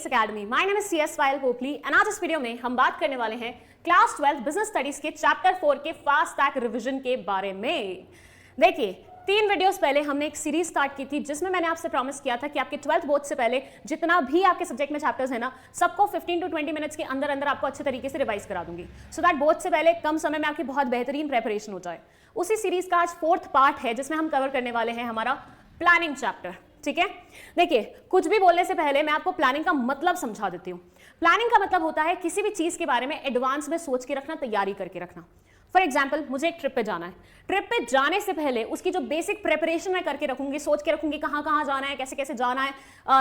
Academy. My name is CS Swayal Popli and आज इस video में हम बात करने वाले हैं क्लास 12 बिजनेस स्टडीज के चैप्टर 4 के फास्ट ट्रैक रिवीजन के बारे में। देखिए 3 वीडियोस पहले हमने एक सीरीज स्टार्ट की थी जिसमें मैंने आपसे प्रॉमिस किया था कि आपके 12th बोर्ड से पहले जितना भी आपके सब्जेक्ट में चैप्टर्स है ना, सबको 15 to 20 मिनट्स के अंदर अंदर आपको अच्छे तरीके से रिवाइज करा दूंगी, सो दैट बोर्ड से पहले कम समय में आपकी बहुत बेहतरीन प्रेपरेशन हो जाए। उसी सीरीज का आज 4th पार्ट है जिसमें हम कवर करने वाले हैं हमारा प्लानिंग चैप्टर। ठीक है, देखिए कुछ भी बोलने से पहले मैं आपको प्लानिंग का मतलब समझा देती हूँ। प्लानिंग का मतलब होता है किसी भी चीज के बारे में एडवांस में सोच के रखना, तैयारी करके रखना। फॉर एग्जाम्पल मुझे एक ट्रिप पे जाना है, ट्रिप पे जाने से पहले उसकी जो बेसिक प्रेपरेशन मैं करके रखूंगी, सोच के रखूंगी कहाँ कहाँ जाना है, कैसे कैसे जाना है,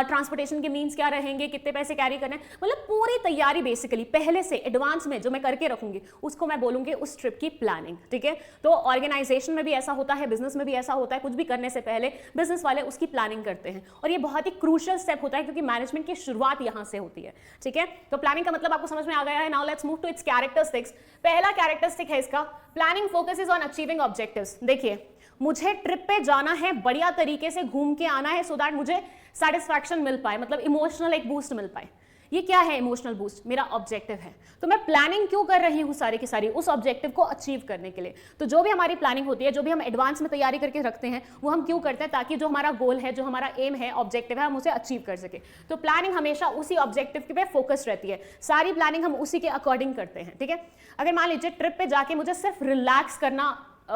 ट्रांसपोर्टेशन के मीन्स क्या रहेंगे, कितने पैसे कैरी करने, मतलब पूरी तैयारी बेसिकली पहले से एडवांस में जो मैं करके रखूंगी उसको मैं बोलूंगी उस ट्रिप की प्लानिंग। ठीक है, तो ऑर्गेनाइजेशन में भी ऐसा होता है, बिजनेस में भी ऐसा होता है, कुछ भी करने से पहले बिजनेस वाले उसकी प्लानिंग करते हैं और ये बहुत ही क्रूशियल स्टेप होता है क्योंकि मैनेजमेंट की शुरुआत यहाँ से होती है। ठीक है, तो प्लानिंग का मतलब आपको समझ में आ गया है। Now let's move to its characteristics. पहला कैरेक्टरिस्टिक है इसका, planning focuses on achieving objectives. देखिए मुझे ट्रिप पे जाना है, बढ़िया तरीके से घूम के आना है सो दैट मुझे सेटिस्फैक्शन मिल पाए, मतलब इमोशनल एक बूस्ट मिल पाए। ये क्या है इमोशनल बूस्ट? मेरा ऑब्जेक्टिव है। तो मैं प्लानिंग क्यों कर रही हूँ सारी की सारी? उस ऑब्जेक्टिव को अचीव करने के लिए। तो जो भी हमारी प्लानिंग होती है, जो भी हम एडवांस में तैयारी करके रखते हैं, वो हम क्यों करते हैं? ताकि जो हमारा गोल है, जो हमारा एम है, ऑब्जेक्टिव है, हम उसे अचीव कर सके। तो प्लानिंग हमेशा उसी ऑब्जेक्टिव पे फोकस रहती है, सारी प्लानिंग हम उसी के अकॉर्डिंग करते हैं। ठीक है, अगर मान लीजिए ट्रिप पे जाके मुझे सिर्फ रिलैक्स करना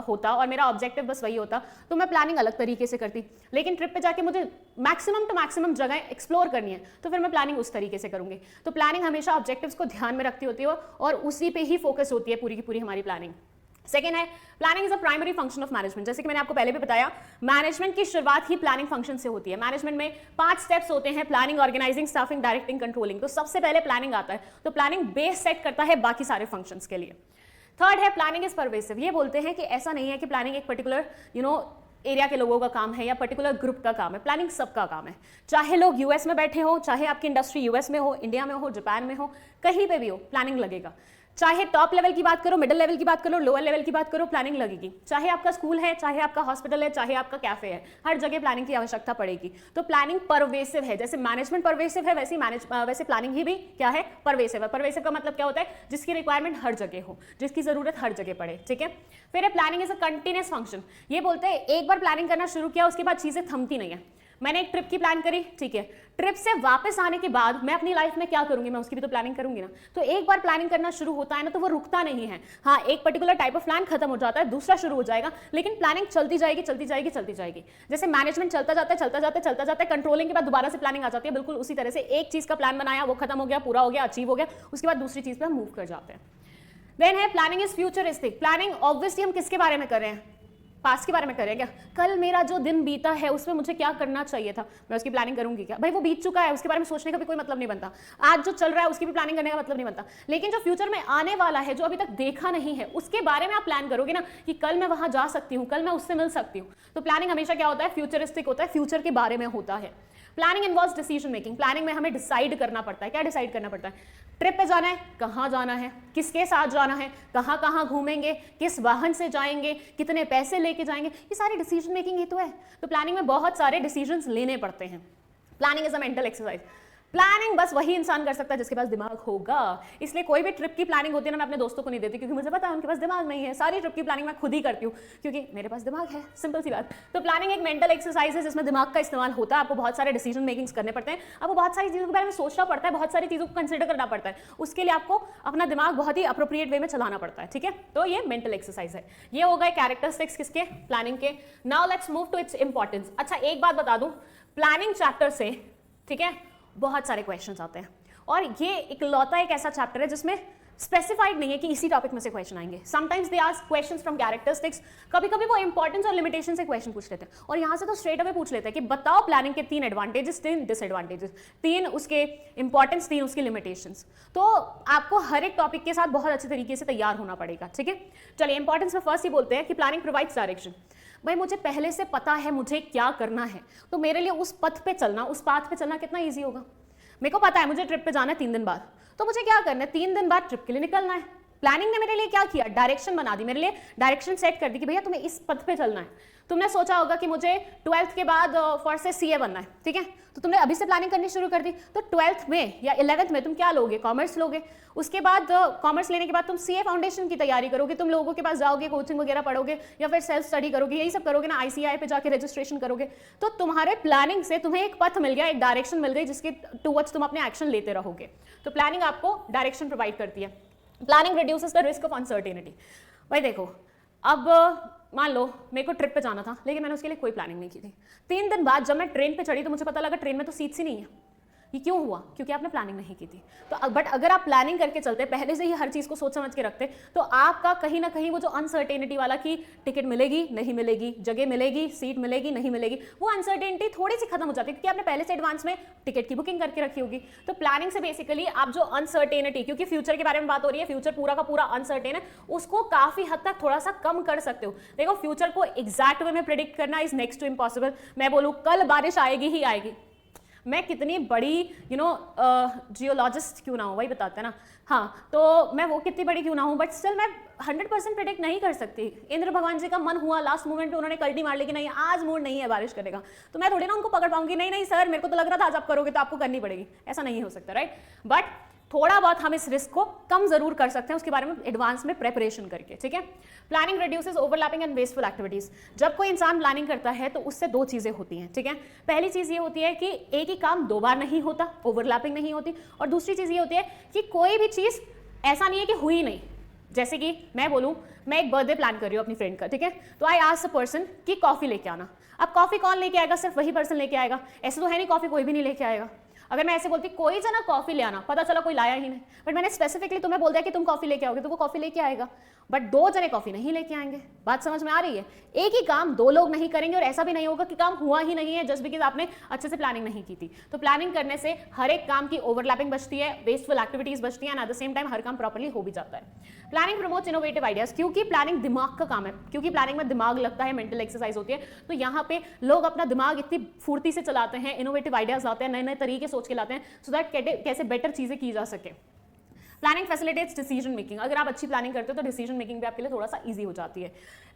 होता और मेरा ऑब्जेक्टिव बस वही होता तो मैं प्लानिंग अलग तरीके से करती, लेकिन ट्रिप पे जाके मुझे मैक्सिमम टू मैक्सिमम जगह एक्सप्लोर करनी है तो फिर मैं प्लानिंग उस तरीके से करूंगी। तो प्लानिंग हमेशा ऑब्जेक्टिव्स को ध्यान में रखती होती है और उसी पे ही फोकस होती है पूरी की पूरी हमारी प्लानिंग। सेकेंड है, planning is a primary function of management. जैसे कि मैंने आपको पहले भी बताया, मैनेजमेंट की शुरुआत ही प्लानिंग फंक्शन से होती है। मैनेजमेंट में 5 स्टेप्स होते हैं, planning, organizing, staffing, directing, controlling. तो सबसे पहले प्लानिंग आता है, तो प्लानिंग बेस सेट करता है बाकी सारे फंक्शंस के लिए। थर्ड है, प्लानिंग इज परवेसिव। ये बोलते हैं कि ऐसा नहीं है कि प्लानिंग एक पर्टिकुलर एरिया के लोगों का काम है या पर्टिकुलर ग्रुप का काम है, प्लानिंग सबका काम है। चाहे लोग यूएस में बैठे हो, चाहे आपकी इंडस्ट्री यूएस में हो, इंडिया में हो, जापान में हो, कहीं पे भी हो, प्लानिंग लगेगा। चाहे टॉप लेवल की बात करो, मिडिल लेवल की बात करो, लोअर लेवल की बात करो, प्लानिंग लगेगी। चाहे आपका स्कूल है, चाहे आपका हॉस्पिटल है, चाहे आपका कैफे है, हर जगह प्लानिंग की आवश्यकता पड़ेगी। तो प्लानिंग परवेसिव है। जैसे मैनेजमेंट परवेसिव है वैसे प्लानिंग ही भी क्या है? परवेसिव है। परवेसिव का मतलब क्या होता है? जिसकी रिक्वायरमेंट हर जगह हो, जिसकी जरूरत हर जगह पड़े। ठीक है, फिर planning is a continuous function. ये बोलते हैं एक बार प्लानिंग करना शुरू किया उसके बाद चीजें थमती नहीं है। मैंने एक ट्रिप की प्लान करी, ठीक है, ट्रिप से वापस आने के बाद मैं अपनी लाइफ में क्या करूंगी, मैं उसकी भी तो प्लानिंग करूंगी ना। तो एक बार प्लानिंग करना शुरू होता है ना तो वो रुकता नहीं है। हाँ, एक पर्टिकुलर टाइप ऑफ प्लान खत्म हो जाता है, दूसरा शुरू हो जाएगा, लेकिन प्लानिंग चलती जाएगी चलती जाएगी चलती जाएगी। जैसे मैनेजमेंट चलता जाता है चलता जाता है चलता जाता है, कंट्रोलिंग के बाद दोबारा से प्लानिंग आ जाती है। बिल्कुल उसी तरह से एक चीज का प्लान बनाया, वो खत्म हो गया, पूरा हो गया, अचीव हो गया, उसके बाद दूसरी चीज पर हम मूव कर जाते हैं। देन है planning is futuristic. Planning obviously हम किसके बारे में कर रहे हैं? पास्ट के बारे में करें क्या? कल मेरा जो दिन बीता है उसमें मुझे क्या करना चाहिए था, मैं उसकी प्लानिंग करूंगी क्या? भाई वो बीत चुका है, उसके बारे में सोचने का भी कोई मतलब नहीं बनता। आज जो चल रहा है उसकी भी प्लानिंग करने का मतलब नहीं बनता, लेकिन जो फ्यूचर में आने वाला है, जो अभी तक देखा नहीं है, उसके बारे में आप प्लान करोगे ना कि कल मैं वहां जा सकती हूँ, कल मैं उससे मिल सकती हूँ। तो प्लानिंग हमेशा क्या होता है? फ्यूचरिस्टिक होता है, फ्यूचर के बारे में होता है। Planning involves decision making. Planning में हमें डिसाइड करना पड़ता है। क्या डिसाइड करना पड़ता है? ट्रिप पे जाना है, कहाँ जाना है, किसके साथ जाना है, कहाँ कहाँ घूमेंगे, किस वाहन से जाएंगे, कितने पैसे लेके जाएंगे, ये सारी डिसीजन मेकिंग ही तो है। तो प्लानिंग में बहुत सारे डिसीजंस लेने पड़ते हैं। Planning is a mental exercise. Planning बस वही इंसान कर सकता है जिसके पास दिमाग होगा। इसलिए कोई भी ट्रिप की प्लानिंग होती है ना, मैं अपने दोस्तों को नहीं देती क्योंकि मुझे पता है उनके पास दिमाग नहीं है। सारी ट्रिप की प्लानिंग मैं खुद ही करती हूँ क्योंकि मेरे पास दिमाग है, सिंपल सी बात। तो प्लानिंग एक मेंटल एक्सरसाइज है जिसमें दिमाग का इस्तेमाल होता है। आपको बहुत सारे डिसीजन मेकिंग्स करने पड़ते हैं, आपको बहुत सारी चीज़ों के बारे में सोचना पड़ता है, बहुत सारी चीज़ों को कंसिडर करना पड़ता है। उसके लिए आपको अपना दिमाग बहुत ही अप्रोप्रिएट वे में चलाना पड़ता है। ठीक है, तो ये मेंटल एक्सरसाइज है। ये हो गए कैरेक्टरिस्टिक्स किसके? प्लानिंग के। Now let's move to its importance. अच्छा एक बात बता दूं, प्लानिंग चैप्टर से, ठीक है, बहुत सारे क्वेश्चंस आते हैं और ये इकलौता एक ऐसा चैप्टर है जिसमें स्पेसिफाइड नहीं है कि इसी टॉपिक में से क्वेश्चन आएंगे। Sometimes they ask questions from characteristics, कभी कभी वो इंपॉर्टेंस और लिमिटेशन से क्वेश्चन पूछ लेते हैं और यहाँ से तो स्ट्रेट अवे पूछ लेते हैं कि बताओ प्लानिंग के 3 एडवांटेजेस, 3 डिसएडवांटेजेस, 3 उसके इंपॉर्टेंस, 3 उसकी लिमिटेशंस। तो आपको हर एक टॉपिक के साथ बहुत अच्छे तरीके से तैयार होना पड़ेगा। ठीक है, चलिए इंपॉर्टेंस में फर्स्ट ही बोलते हैं कि प्लानिंग प्रोवाइड्स डायरेक्शन। भाई मुझे पहले से पता है मुझे क्या करना है, तो मेरे लिए उस पथ पे चलना, उस पाथ पे चलना कितना ईजी होगा। मेरे को पता है मुझे ट्रिप पे जाना है 3 दिन बाद, तो मुझे क्या करना है? 3 दिन बाद ट्रिप के लिए निकलना है। प्लानिंग ने मेरे लिए क्या किया, डायरेक्शन बना दी, मेरे लिए डायरेक्शन सेट कर दी कि भैया तुम्हें इस पथ पे चलना है। तुमने सोचा होगा कि मुझे 12th के बाद फर्स्ट से सीए बनना है, ठीक है, तो तुमने अभी से प्लानिंग करनी शुरू कर दी। तो 12th में या 11th में तुम क्या लोगे, कॉमर्स लोगे। उसके बाद कॉमर्स लेने के बाद तुम सीए फाउंडेशन की तैयारी करोगे, तुम लोगों के पास जाओगे, कोचिंग वगैरह पढ़ोगे या फिर सेल्फ स्टडी करोगे, यही सब करोगे ना, आईसीआई पे जाके रजिस्ट्रेशन करोगे। तो तुम्हारे प्लानिंग से तुम्हें एक पथ मिल गया, एक डायरेक्शन मिल गई जिसके टुवर्ड्स तुम अपने एक्शन लेते रहोगे। तो प्लानिंग आपको डायरेक्शन प्रोवाइड करती है। Planning reduces the risk of uncertainty. भाई देखो, अब मान लो मेरे को ट्रिप पे जाना था, लेकिन मैंने उसके लिए कोई प्लानिंग नहीं की थी। 3 दिन बाद जब मैं ट्रेन पे चढ़ी तो मुझे पता लगा ट्रेन में तो सीट्स ही नहीं है। ये क्यों हुआ, क्योंकि आपने प्लानिंग नहीं की थी। तो बट अगर आप प्लानिंग करके चलते, पहले से ही हर चीज को सोच समझ के रखते, तो आपका कहीं ना कहीं वो जो अनसर्टेनिटी वाला कि टिकट मिलेगी नहीं मिलेगी, जगह मिलेगी, सीट मिलेगी नहीं मिलेगी, वो अनसर्टेनिटी थोड़ी सी खत्म हो जाती है, क्योंकि आपने पहले से एडवांस में टिकट की बुकिंग करके रखी होगी। तो प्लानिंग से बेसिकली आप जो अनसर्टेनिटी, क्योंकि फ्यूचर के बारे में बात हो रही है, फ्यूचर पूरा का पूरा अनसर्टेन है, उसको काफी हद तक थोड़ा सा कम कर सकते हो। देखो, फ्यूचर को एग्जैक्ट वे में प्रेडिक्ट करना इज नेक्स्ट टू इम्पॉसिबल। मैं बोलूं कल बारिश आएगी ही आएगी, मैं कितनी बड़ी जियोलॉजिस्ट क्यों ना हूँ, वही बताते हैं ना, हाँ, तो मैं वो कितनी बड़ी क्यों ना हूँ, बट स्टिल मैं 100% प्रेडिक्ट नहीं कर सकती। इंद्र भगवान जी का मन हुआ लास्ट मोमेंट पे, उन्होंने कल्टी मार ली कि नहीं आज मूड नहीं है बारिश करेगा, तो मैं थोड़ी ना उनको पकड़ पाऊंगी, नहीं नहीं सर मेरे को तो लग रहा था आज आप करोगे तो आपको करनी पड़ेगी, ऐसा नहीं हो सकता, राइट। बट थोड़ा बहुत हम इस रिस्क को कम जरूर कर सकते हैं, उसके बारे में एडवांस में प्रेपरेशन करके, ठीक है। Planning reduces overlapping and wasteful activities. जब कोई इंसान प्लानिंग करता है तो उससे 2 चीजें होती हैं, ठीक है। पहली चीज ये होती है कि एक ही काम 2 बार नहीं होता, ओवरलैपिंग नहीं होती, और दूसरी चीज ये होती है कि कोई भी चीज ऐसा नहीं है कि हुई नहीं। जैसे कि मैं बोलूं, मैं एक बर्थडे प्लान कर रही हूँ अपनी फ्रेंड का, ठीक है, तो आई आस्क अ पर्सन कि कॉफी लेके आना। अब कॉफी कौन लेके आएगा, सिर्फ वही पर्सन लेके आएगा, ऐसे तो है नहीं कॉफी कोई भी नहीं लेके आएगा। अगर मैं ऐसे बोलती कोई जना कॉफी ले आना, पता चला कोई लाया ही नहीं, बट मैंने स्पेसिफिकली तुम्हें बोल दिया कि तुम कॉफी लेके आओगे, तो वो कॉफी लेके आएगा, बट 2 जने कॉफी नहीं लेके आएंगे। बात समझ में आ रही है। एक ही काम 2 लोग नहीं करेंगे, और ऐसा भी नहीं होगा कि काम हुआ ही नहीं है जस्ट बिकॉज आपने अच्छे से प्लानिंग नहीं की थी। तो प्लानिंग करने से हर एक काम की ओवरलैपिंग बचती है, वेस्टफुल एक्टिविटीज बचती है, and at the same time हर काम प्रॉपर्ली हो भी जाता है। प्लानिंग प्रमोट्स इनोवेटिव आइडियाज, क्योंकि प्लानिंग दिमाग का काम है, क्योंकि प्लानिंग में दिमाग लगता है, मेंटल एक्सरसाइज होती है, तो यहाँ पे लोग अपना दिमाग इतनी फुर्ती से चलाते हैं, इनोवेटिव आइडियाज लाते हैं, नए नए तरीके सोच के लाते हैं, सो दैट कैसे बेटर चीजें की जा सके। Planning facilitates decision making. अगर आप अच्छी प्लानिंग करते हो तो डिसीजन मेकिंग भी आपके लिए थोड़ा सा इजी हो जाती है।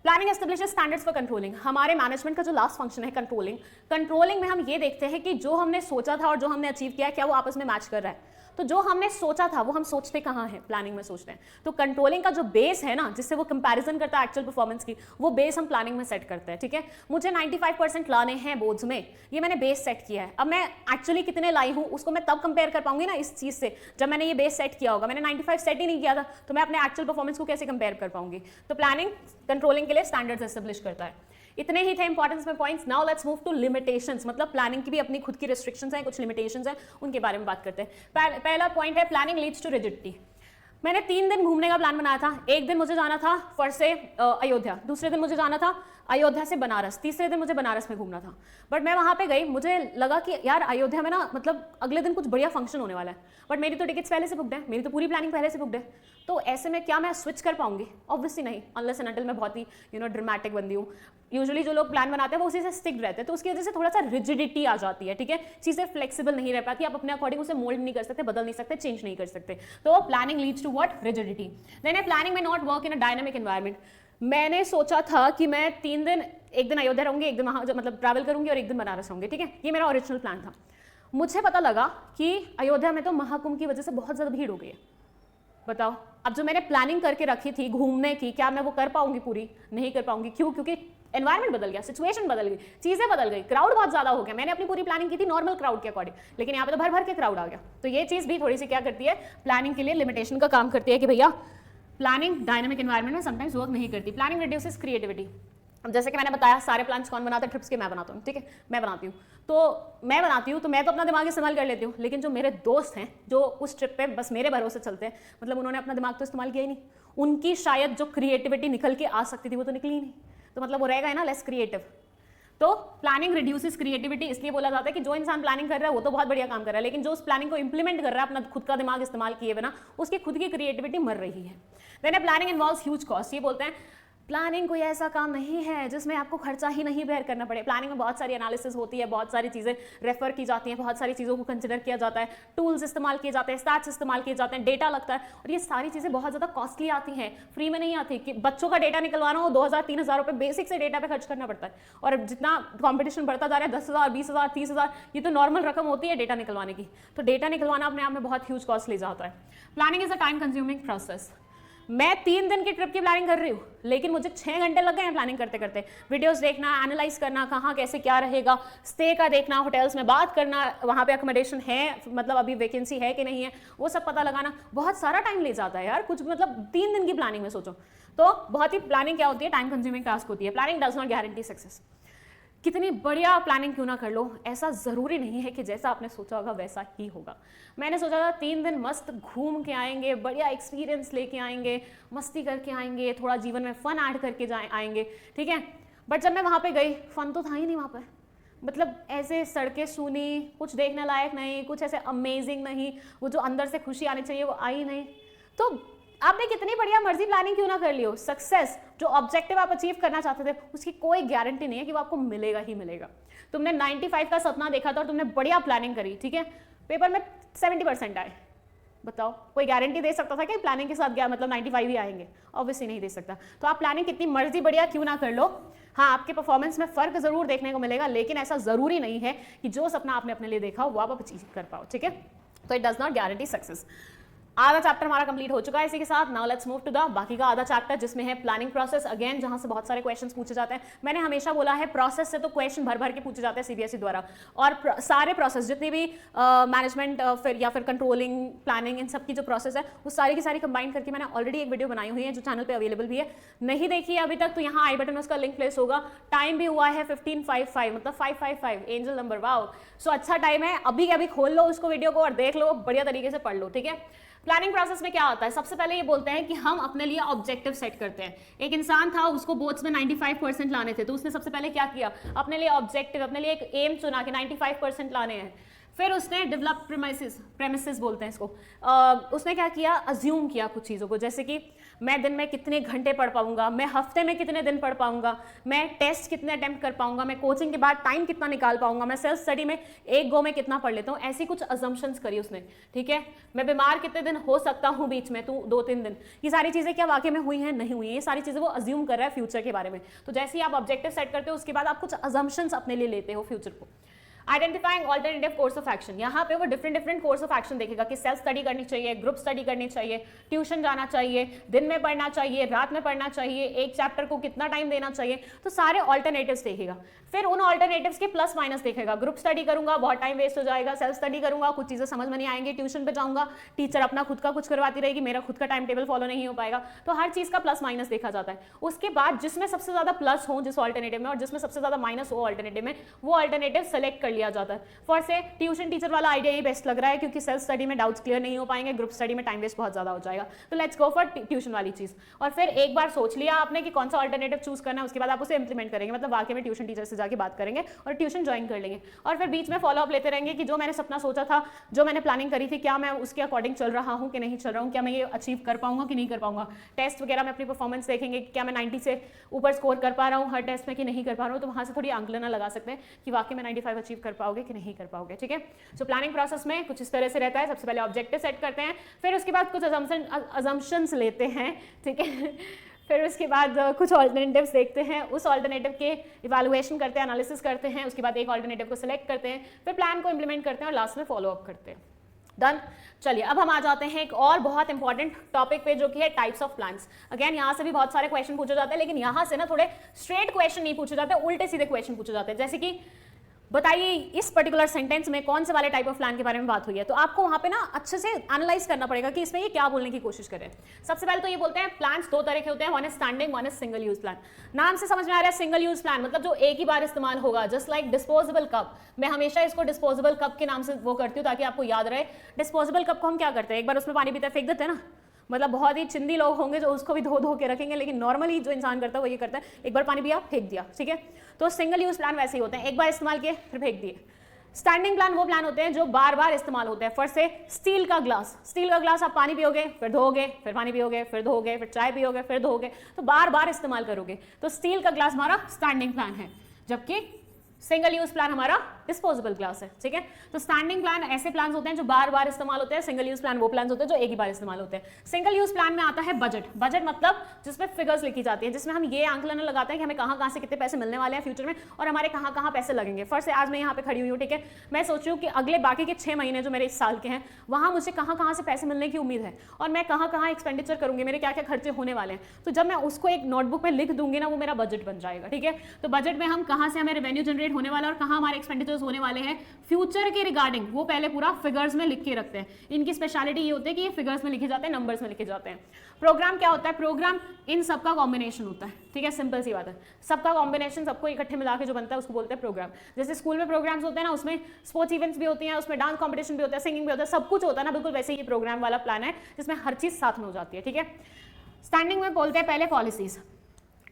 Planning establishes standards for controlling. हमारे मैनेजमेंट का जो लास्ट फंक्शन है कंट्रोलिंग, कंट्रोलिंग में हम ये देखते हैं कि जो हमने सोचा था और जो हमने अचीव किया है, क्या वो आपस में मैच कर रहा है। तो जो हमने सोचा था वो हम सोचते कहाँ हैं, प्लानिंग में सोचते हैं। तो कंट्रोलिंग का जो बेस है ना, जिससे वो कंपैरिजन करता है एक्चुअल परफॉर्मेंस की, वो बेस हम प्लानिंग में सेट करते हैं, ठीक है। मुझे 95% लाने हैं बोर्ड्स में, ये मैंने बेस सेट किया है। अब मैं एक्चुअली कितने लाई हूँ उसको मैं तब कंपेयर कर पाऊंगी ना इस चीज से, जब मैंने ये बेस सेट किया होगा। मैंने 95 सेट ही नहीं किया था, तो मैं अपने एक्चुअल परफॉर्मेंस को कैसे कंपेयर कर पाऊंगी। तो प्लानिंग कंट्रोलिंग के लिए स्टैंडर्ड्स एस्टेब्लिश करता है। इतने ही थे इंपॉर्टेंस में points. Now let's move to limitations, मतलब प्लानिंग की भी अपनी खुद की रिस्ट्रिक्शंस हैं, कुछ लिमिटेशंस हैं, उनके बारे में बात करते हैं। पहला पॉइंट है प्लानिंग लीड्स टू रिजिडिटी। मैंने 3 दिन घूमने का प्लान बनाया था। एक दिन मुझे जाना था फर्स्ट से अयोध्या, दूसरे दिन मुझे जाना था अयोध्या से बनारस, तीसरे दिन मुझे बनारस में घूमना था। बट मैं वहाँ पे गई, मुझे लगा कि यार अयोध्या में ना मतलब अगले दिन कुछ बढ़िया फंक्शन होने वाला है, बट मेरी तो टिकट्स पहले से बुकड है, मेरी तो पूरी प्लानिंग पहले से बुकड है। तो ऐसे में क्या मैं स्विच कर पाऊंगी? ऑब्वियसली नहीं, अनलेस एंड अनटिल मैं बहुत ही ड्रामेटिक बंदी हूँ। यूजुअली जो लोग प्लान बनाते हैं वो उसी से स्टिक रहते हैं, तो उसकी वजह से थोड़ा सा रिजिडिटी आ जाती है, ठीक है। चीजें फ्लेक्सिबल नहीं रह पाती, आप अपने अकॉर्डिंग उसे मोल्ड नहीं कर सकते, बदल नहीं सकते, चेंज नहीं कर सकते। तो planning leads to what? Rigidity. Then planning में not work in a dynamic environment. मैंने सोचा था कि मैं 3 दिन, एक दिन अयोध्या रहूंगी, एक दिन वहां मतलब ट्रैवल करूंगी और एक दिन बनारस रहूंगी, ठीक है। ये मेरा ओरिजिनल प्लान था। मुझे पता लगा कि अयोध्या में तो महाकुंभ की वजह से बहुत ज्यादा भीड़ हो गई है। बताओ, अब जो मैंने प्लानिंग करके रखी थी घूमने की, क्या मैं वो कर पाऊंगी पूरी? नहीं कर पाऊंगी। क्यों? क्योंकि एनवायरमेंट बदल गया, सिचुएशन बदल गई, चीजें बदल गई, क्राउड बहुत ज्यादा हो गया। मैंने अपनी पूरी प्लानिंग की थी नॉर्मल क्राउड के अकॉर्डिंग, लेकिन यहाँ पे तो भर भर के क्राउड आ गया। तो ये चीज भी थोड़ी सी क्या करती है, प्लानिंग के लिए लिमिटेशन का काम करती है कि भैया प्लानिंग डायनामिक एनवायरमेंट में समटाइम्स वर्क नहीं करती। Planning reduces creativity. अब जैसे कि मैंने बताया, सारे प्लान्स कौन बनाता है ट्रिप्स के? मैं बनाता हूँ, ठीक है, मैं बनाती हूँ। तो मैं तो अपना दिमाग इस्तेमाल कर लेती हूँ, लेकिन जो मेरे दोस्त हैं जो उस ट्रिप पे बस मेरे भरोसे चलते हैं, मतलब उन्होंने अपना दिमाग तो इस्तेमाल किया ही नहीं, उनकी शायद जो क्रिएटिविटी निकल के आ सकती थी वो तो निकली ही नहीं, तो मतलब वो रहेगा ना लेस क्रिएटिव। तो प्लानिंग रिड्यूसेस क्रिएटिविटी इसलिए बोला जाता है कि जो इंसान प्लानिंग कर रहा है वो तो बहुत बढ़िया काम कर रहा है, लेकिन जो उस प्लानिंग को इंप्लीमेंट कर रहा है अपना खुद का दिमाग इस्तेमाल किए बिना, उसकी खुद की क्रिएटिविटी मर रही है। Then planning involves huge cost. ये बोलते हैं प्लानिंग कोई ऐसा काम नहीं है जिसमें आपको खर्चा ही नहीं बेयर करना पड़े। प्लानिंग में बहुत सारी एनालिसिस होती है, बहुत सारी चीज़ें रेफर की जाती हैं, बहुत सारी चीज़ों को कंसिडर किया जाता है, टूल्स इस्तेमाल किए जाते हैं, स्टैट्स इस्तेमाल किए जाते हैं, डेटा लगता है, और ये सारी चीज़ें बहुत ज़्यादा कॉस्टली आती हैं, फ्री में नहीं आती। कि बच्चों का डेटा निकलवाना हो 2,000-3,000 रुपये बेसिक से डेटा पे खर्च करना पड़ता है, और जितना कॉम्पिटिशन बढ़ता जा रहा है 10,000, 20,000, 30,000 ये तो नॉर्मल रकम होती है डेटा निकलवाने की। तो डेटा निकलवाना अपने आप में बहुत ह्यूज कॉस्ट ले जाता है। Planning is a time consuming process. मैं 3 दिन की ट्रिप की प्लानिंग कर रही हूँ, लेकिन मुझे 6 घंटे लग गए हैं प्लानिंग करते करते। वीडियोस देखना, एनालाइज करना, कहाँ कैसे क्या रहेगा, स्टे का देखना, होटल्स में बात करना, वहाँ पे अकोमोडेशन है, मतलब अभी वैकेंसी है कि नहीं है, वो सब पता लगाना, बहुत सारा टाइम ले जाता है यार। कुछ मतलब 3 दिन की प्लानिंग में सोचो तो बहुत ही प्लानिंग क्या होती है, टाइम कंज्यूमिंग टास्क होती है। Planning does not guarantee success. कितनी बढ़िया प्लानिंग क्यों ना कर लो, ऐसा ज़रूरी नहीं है कि जैसा आपने सोचा होगा वैसा ही होगा। मैंने सोचा था 3 दिन मस्त घूम के आएंगे, बढ़िया एक्सपीरियंस लेके आएंगे, मस्ती करके आएंगे, थोड़ा जीवन में फन ऐड करके आएंगे, ठीक है। बट जब मैं वहाँ पे गई, फन तो था ही नहीं वहाँ पे। मतलब ऐसे सड़कें सूनी, कुछ देखने लायक नहीं, कुछ ऐसे अमेजिंग नहीं, वो जो अंदर से खुशी आनी चाहिए वो आई नहीं। तो आपने कितनी बढ़िया मर्जी प्लानिंग क्यों ना कर लियो, सक्सेस जो ऑब्जेक्टिव आप अचीव करना चाहते थे उसकी कोई गारंटी नहीं है कि वो आपको मिलेगा ही मिलेगा। तुमने 95 का सपना देखा था और तुमने बढ़िया प्लानिंग करी, ठीक है, पेपर में 70% आए, बताओ कोई गारंटी दे सकता था कि प्लानिंग के साथ गया मतलब 95 ही आएंगे? ऑब्वियसली नहीं दे सकता। तो आप प्लानिंग कितनी मर्जी बढ़िया क्यों ना कर लो, हाँ आपके परफॉर्मेंस में फर्क जरूर देखने को मिलेगा, लेकिन ऐसा जरूरी नहीं है कि जो सपना आपने अपने लिए देखा वो आप अचीव कर पाओ, ठीक है। तो it does not guarantee success. आधा चैप्टर हमारा कंप्लीट हो चुका है इसी के साथ। Now let's move to the बाकी का आधा चैप्टर जिसमें है प्लानिंग प्रोसेस, अगेन जहां से बहुत सारे क्वेश्चंस पूछे जाते हैं। मैंने हमेशा बोला है प्रोसेस से तो क्वेश्चन भर भर के पूछे जाते हैं सीबीएसई द्वारा, और सारे प्रोसेस जितनी भी मैनेजमेंट फिर या फिर कंट्रोलिंग, प्लानिंग, इन सब की जो प्रोसेस है वो सारी की सारी कंबाइन करके मैंने ऑलरेडी एक वीडियो बनाई हुई है जो चैनल पर अवेलेबल भी है। नहीं देखी है अभी तक तो यहाँ आई बटन में उसका लिंक प्लेस होगा। टाइम भी हुआ है 15:55 मतलब 555 एंजल नंबर, वाओ। सो अच्छा टाइम है, अभी अभी खोल लो उसको वीडियो को और देख लो, बढ़िया तरीके से पढ़ लो, ठीक है। प्लानिंग प्रोसेस में क्या होता है, सबसे पहले ये बोलते हैं कि हम अपने लिए ऑब्जेक्टिव सेट करते हैं। एक इंसान था, उसको बोर्ड्स में 95% लाने थे, तो उसने सबसे पहले क्या किया, अपने लिए ऑब्जेक्टिव, अपने लिए एक एम चुना कि 95% लाने हैं। फिर उसने डेवलप प्रेमिसेस बोलते हैं इसको, उसने क्या किया, अज्यूम किया कुछ चीज़ों को, जैसे कि मैं दिन में कितने घंटे पढ़ पाऊंगा, मैं हफ्ते में कितने दिन पढ़ पाऊंगा, मैं टेस्ट कितने अटेम्प्ट कर पाऊंगा, मैं कोचिंग के बाद टाइम कितना निकाल पाऊंगा, मैं सेल्फ स्टडी में एक गो में कितना पढ़ लेता हूँ, ऐसी कुछ अजम्पशंस करी उसने, ठीक है। मैं बीमार कितने दिन हो सकता हूँ बीच में, तो 2-3 दिन, ये सारी चीज़ें क्या वाकई में हुई हैं, नहीं हुई, ये सारी चीज़ें वो अज्यूम कर रहा है फ्यूचर के बारे में। तो जैसे ही आप ऑब्जेक्टिव सेट करते हो उसके बाद आप कुछ अजम्पशंस अपने लिए लेते हो फ्यूचर को। Identifying alternative course of action, यहाँ पे वो डिफरेंट कोर्स ऑफ एक्शन देखेगा कि सेल्फ स्टडी करनी चाहिए, ग्रुप स्टडी करनी चाहिए, ट्यूशन जाना चाहिए, दिन में पढ़ना चाहिए, रात में पढ़ना चाहिए, एक चैप्टर को कितना टाइम देना चाहिए, तो सारे ऑल्टरनेटिव्स देखेगा। फिर उन ऑल्टरनेटिव्स के प्लस माइनस देखेगा, ग्रुप स्टडी करूंगा बहुत टाइम वेस्ट हो जाएगा, सेल्फ स्टडी करूंगा कुछ चीज़ें समझ में नहीं आएंगी, ट्यूशन पे जाऊंगा टीचर अपना खुद का कुछ करवाती रहेगी, मेरा खुद का टाइम टेबल फॉलो नहीं हो पाएगा। तो हर चीज़ का प्लस माइनस देखा जाता है। उसके बाद जिसमें सबसे ज़्यादा प्लस हो जिस ऑल्टरनेटिव में और जिसमें सबसे ज़्यादा माइनस हो ऑल्टरनेटिव में, वो ऑल्टरनेटिव सेलेक्ट कर लिया जाता है। से ट्यूशन टीचर वाला आइडिया ही बेस्ट लग रहा है क्योंकि सेल्फ स्टडी में डाउट्स क्लियर नहीं हो पाएंगे, ग्रुप स्टडी में टाइम वेस्ट बहुत ज्यादा हो जाएगा, तो लेट्स गो फॉर ट्यूशन वाली चीज। और फिर एक बार सोच लिया आपने कि कौन सा ऑल्टरनेटिव चूज करना है, उसके बाद आप उसे इंप्लीमेंट करेंगे, मतलब वाकई में ट्यूशन टीचर से जाके बात करेंगे और ट्यूशन ज्वाइन कर लेंगे। और फिर बीच में फॉलो अप लेते रहेंगे कि जो मैंने सपना सोचा था, जो मैंने प्लानिंग करी थी, क्या मैं उसके अकॉर्डिंग चल रहा हूँ कि नहीं चल रहा हूँ, क्या मैं ये अचीव कर पाऊंगा कि नहीं कर पाऊंगा। टेस्ट वगैरह में अपनी परफॉर्मेंस देखेंगे कि क्या मैं 90 से ऊपर स्कोर कर पा रहा हूँ हर टेस्ट में कि नहीं कर पा रहा हूँ, तो वहाँ से थोड़ी आंकलन लगा सकते हैं कि वाकई में 95 अचीव कर पाओगे कि नहीं कर पाओगे, ठीक है। सो प्लानिंग प्रोसेस में कुछ इस तरह से रहता है, सबसे पहले ऑब्जेक्टिव सेट करते हैं, फिर उसके बाद कुछ अजम्पशंस लेते हैं, ठीक है। फिर उसके बाद कुछ ऑल्टरनेटिव्स देखते हैं, उस ऑल्टरनेटिव के इवैल्यूएशन करते हैं, एनालिसिस करते हैं, उसके बाद एक ऑल्टरनेटिव को सिलेक्ट करते हैं, फिर प्लान को इंप्लीमेंट करते हैं और लास्ट में फॉलो अप करते हैं। डन। चलिए अब हम आ जाते हैं एक और बहुत इंपॉर्टेंट टॉपिक पे जो कि है टाइप्स ऑफ प्लान्स। अगेन यहाँ से भी बहुत सारे क्वेश्चन पूछे जाते हैं, लेकिन यहाँ से ना थोड़े स्ट्रेट क्वेश्चन नहीं पूछे जाते, उल्टे सीधे क्वेश्चन पूछे जाते हैं। जैसे कि बताइए इस पर्टिकुलर सेंटेंस में कौन से वाले टाइप ऑफ प्लान के बारे में बात हुई है, तो आपको वहां पे ना अच्छे से एनालाइज करना पड़ेगा कि इसमें ये क्या बोलने की कोशिश करें। सबसे पहले तो ये बोलते हैं प्लान्स 2 तरह के होते हैं, one is standing, one is single use plan. नाम से समझ में आ रहा है सिंगल यूज प्लान मतलब जो एक ही बार इस्तेमाल होगा, जस्ट लाइक डिस्पोजेबल कप। मैं हमेशा इसको डिस्पोजेबल कप के नाम से वो करती हूँ ताकि आपको याद रहे। डिस्पोजेबल कप को हम क्या करते हैं, एक बार उसमें पानी पीते फेंक देते हैं ना, मतलब बहुत ही चिंदी लोग होंगे जो उसको भी धो के रखेंगे, लेकिन नॉर्मली जो इंसान करता है वो ये करता है, एक बार पानी पिया फेंक दिया, ठीक है। तो सिंगल यूज प्लान वैसे ही होते हैं, एक बार इस्तेमाल किए फिर फेंक दिए। स्टैंडिंग प्लान वो प्लान होते हैं जो बार बार इस्तेमाल होते हैं। फर्स्ट से स्टील का ग्लास आप पानी पियोगे, फिर धोगे, फिर पानी पियोगे, फिर धोगे, फिर चाय पियोगे, फिर धोगे, तो बार बार इस्तेमाल करोगे, तो स्टील का ग्लास हमारा स्टैंडिंग प्लान है, जबकि सिंगल यूज प्लान हमारा डिस्पोजेबल ग्लास है। ठीक है, तो स्टैंडिंग प्लान ऐसे प्लान होते हैं जो बार बार इस्तेमाल होते हैं, सिंगल यूज प्लान वो प्लान होते हैं जो एक ही बार इस्तेमाल होते हैं। सिंगल यूज प्लान में आता है बजट। बजट मतलब जिसमें फिगर्स लिखी जाती है, जिसमें हम ये आंकलन लगाते हैं कि हमें कहाँ से कितने पैसे मिलने वाले हैं फ्यूचर में और हमारे कहाँ पैसे लगेंगे। फर्स्ट से आज मैं यहाँ पे खड़ी हुई हूँ, ठीक है, मैं सोच रही हूँ कि अगले बाकी के 6 महीने जो मेरे इस साल के हैं वहाँ मुझे कहाँ से पैसे मिलने की उम्मीद है और मैं कहाँ एक्सपेंडिचर करूँगी, मेरे क्या क्या खर्चे होने वाले हैं। तो जब मैं उसको एक नोटबुक में लिख दूंगी ना, वो मेरा बजट बन जाएगा। ठीक है, तो बजट में हम कहाँ से हमें रेवेन्यू जनरेट होने वाला है और कहाँ हमारे एक्सपेंडिचर्स होने वाले हैं फ्यूचर के रिगार्डिंग, वो पहले पूरा फिगर्स में लिख के रखते हैं। इनकी स्पेशलिटी ये होती है कि ये फिगर्स में लिखे जाते हैं, नंबर्स में लिखे जाते हैं। प्रोग्राम क्या होता है? प्रोग्राम इन सबका कॉम्बिनेशन होता है। ठीक है, सिंपल सी बात है, सबका कॉम्बिनेशन, सबको इकट्ठे मिला के जो बनता है उसको बोलते हैं प्रोग्राम। जैसे स्कूल में प्रोग्राम्स होते हैं ना, उसमें स्पोर्ट्स इवेंट्स भी होती हैं, उसमें डांस कॉम्पिटिशन भी होता है, सिंगिंग भी होता है, सब कुछ होता है ना, बिल्कुल वैसे ही ये प्रोग्राम वाला प्लान है जिसमें हर चीज साथ में हो जाती है। ठीक है, स्टैंडिंग में बोलते हैं पहले पॉलिसीज।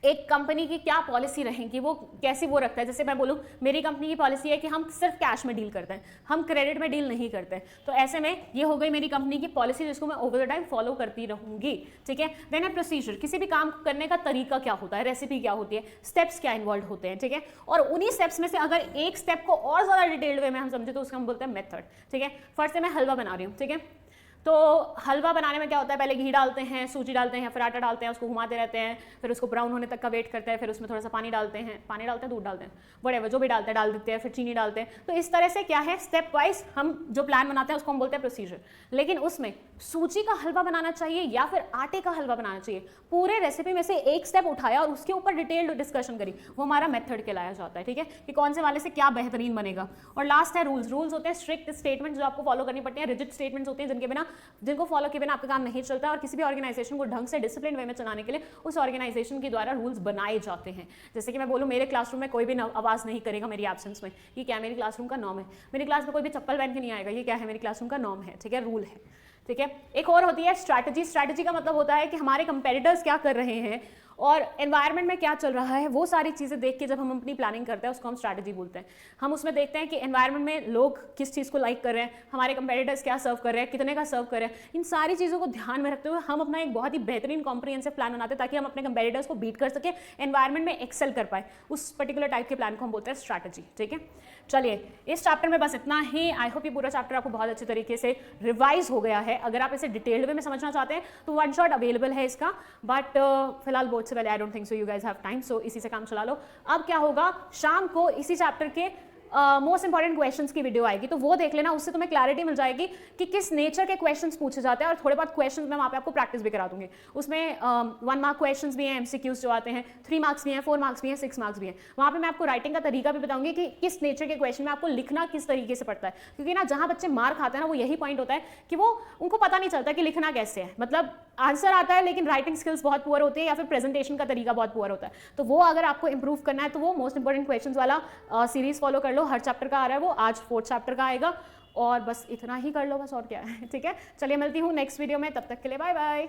एक कंपनी की क्या पॉलिसी रहेगी, वो कैसी वो रखता है। जैसे मैं बोलूँ मेरी कंपनी की पॉलिसी है कि हम सिर्फ कैश में डील करते हैं, हम क्रेडिट में डील नहीं करते हैं। तो ऐसे में ये हो गई मेरी कंपनी की पॉलिसी, जिसको मैं ओवर द टाइम फॉलो करती रहूंगी। ठीक है, देन है प्रोसीजर। किसी भी काम करने का तरीका क्या होता है, रेसिपी क्या होती है, स्टेप्स क्या इन्वॉल्व होते हैं। ठीक है, और उन्हीं स्टेप्स में से अगर एक स्टेप को और ज्यादा डिटेल्ड वे में हम समझे तो उसको हम बोलते हैं मेथड। ठीक है, फर्स्ट से मैं हलवा बना रही हूँ। ठीक है, तो हलवा बनाने में क्या होता है, पहले घी डालते हैं, सूजी डालते हैं, फिर आटा डालते हैं, उसको घुमाते रहते हैं, फिर उसको ब्राउन होने तक का वेट करते हैं, फिर उसमें थोड़ा सा पानी डालते हैं, दूध डालते हैं, व्हाटएवर जो भी डालते हैं डाल देते हैं, फिर चीनी डालते हैं। तो इस तरह से क्या है, स्टेप वाइज हम जो प्लान बनाते हैं उसको हम बोलते हैं प्रोसीजर। लेकिन उसमें सूजी का हलवा बनाना चाहिए या फिर आटे का हलवा बनाना चाहिए, पूरे रेसिपी में से एक स्टेप उठाया और उसके ऊपर डिटेल्ड डिस्कशन करी, वो हमारा मेथड कहलाया जाता है। ठीक है, कि कौन से वाले से क्या बेहतरीन बनेगा। और लास्ट है रूल्स। रूल्स होते हैं स्ट्रिक्ट स्टेटमेंट जो आपको फॉलो करनी पड़ती है, रिजिड स्टेटमेंट्स होते हैं जिनको फॉलो के बिना आपका काम नहीं चलता, और किसी भी ऑर्गेनाइजेशन को ढंग से डिसिप्लिन वे में चलाने के लिए उस ऑर्गेनाइजेशन के द्वारा रूल्स बनाए जाते हैं। जैसे कि मैं बोलूं मेरे क्लासरूम में कोई भी आवाज नहीं करेगा मेरी एब्सेंस में, ये क्या मेरी क्लासरूम का नॉर्म है। मेरी क्लास में कोई भी चप्पल पहन के नहीं आएगा, ये क्या है, मेरी क्लासरूम का नॉर्म है। ठीक है, रूल है। ठीक है, एक और होती है स्ट्रैटेजी। स्ट्रैटेजी का मतलब होता है कि हमारे कंपेटिटर्स क्या कर रहे हैं और एनवायरनमेंट में क्या चल रहा है, वो सारी चीज़ें देख के जब हम अपनी प्लानिंग करते हैं उसको हम स्ट्रैटेजी बोलते हैं। हम उसमें देखते हैं कि एनवायरनमेंट में लोग किस चीज़ को लाइक कर रहे हैं, हमारे कंपेटिटर्स क्या सर्व कर रहे हैं, कितने का सर्व कर रहे हैं। इन सारी चीज़ों को ध्यान में रखते हुए हम अपना एक बहुत ही बेहतरीन कॉम्प्रिहेंसिव प्लान बनाते हैं ताकि हम अपने कंपेटिटर्स को बीट कर सके, एनवायरनमेंट में एक्सेल कर पाए। उस पर्टिकुलर टाइप के प्लान को हम बोलते हैं स्ट्रैटेजी। ठीक है, चलिए इस चैप्टर में बस इतना ही। आई होप ये पूरा चैप्टर आपको बहुत अच्छे तरीके से रिवाइज हो गया है। अगर आप इसे डिटेल्ड वे में समझना चाहते हैं तो वन शॉट अवेलेबल है इसका, बट फिलहाल बोर्ड से पहले I don't think so you guys have time, so इसी से काम चला लो। अब क्या होगा, शाम को इसी चैप्टर के मोस्ट इंपॉर्टेंट क्वेश्चंस की वीडियो आएगी, तो वो देख लेना, उससे तुम्हें क्लैरिटी मिल जाएगी कि किस नेचर के क्वेश्चंस पूछे जाते हैं। और थोड़े बहुत क्वेश्चंस मैं वहाँ पे आपको प्रैक्टिस भी करा दूंगी। उसमें 1 मार्क क्वेश्चंस भी हैं, MCQs जो आते हैं, 3 मार्क्स भी हैं, 4 मार्क्स भी हैं, 6 मार्क्स भी हैं। वहाँ पे मैं आपको राइटिंग का तरीका भी बताऊंगी कि किस नेचर के क्वेश्चन में आपको लिखना किस तरीके से पड़ता है। क्योंकि ना जहाँ बच्चे मार्क खाते हैं ना, वो यही पॉइंट होता है कि वो उनको पता नहीं चलता कि लिखना कैसे है। मतलब आंसर आता है लेकिन राइटिंग स्किल्स बहुत पुअर होती है या फिर प्रेजेंटेशन का तरीका बहुत पुअर होता है। तो वो अगर आपको इंप्रूव करना है तो वो मोस्ट इंपॉर्टेंट क्वेश्चंस वाला सीरीज फॉलो कर लो। हर चैप्टर का आ रहा है, वो आज 4th चैप्टर का आएगा, और बस इतना ही कर लो बस, और क्या है। ठीक है, चलिए मिलती हूँ नेक्स्ट वीडियो में, तब तक के लिए बाय बाय।